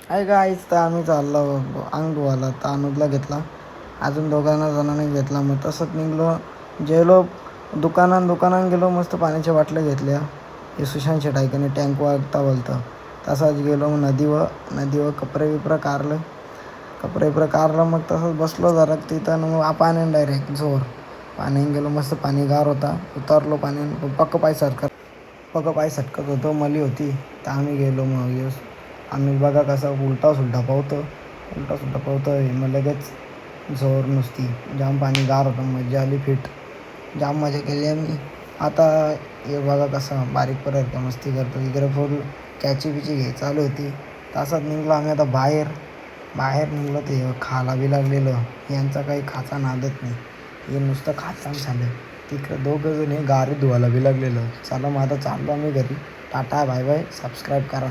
आहे का आईच तर आम्ही चाललो अंग धुवायला तर अनुजला घेतला, अजून दोघांना जणांनी घेतला. मग तसंच निघलो, जेवलो, दुकानात गेलो, मस्त पाण्याच्या बाटल्या घेतल्या. हे सुशांत शेटाईकडे टँक वागता बोलतं तसाच गेलो. मग नदीवर कपडे कारलं. मग तसंच बसलो जरा तिथं. मग पाण्यानं डायरेक्ट जोर पाण्याने गेलो. मस्त पाणी गार होता, उतरलो पाण्यानं. पक्क पाय सटकत होतो, मली होती. तर आम्ही गेलो. मग आम्ही बघा कसं उलटा सुलटा पोहतोय. मग लगेच जोर नुसती जाम पाणी गार होतं. मजा आली फिट, जाम मजा केली आम्ही. आता हे बघा कसं बारीक परत मस्ती करतो. इकडे फुल कॅची बिची घे चालू होती. तासात निघलो आम्ही आता बाहेर निघलो. ते खायला बी लागलेलं, यांचा काही खाचा नादत नाही, हे नुसतं खाचान झालं. तिकडं दोघं जण गारी धुवायला बी लागलेलं. चला मग आता चाललो आम्ही घरी. टाटा बाय बाय, सबस्क्राईब करा.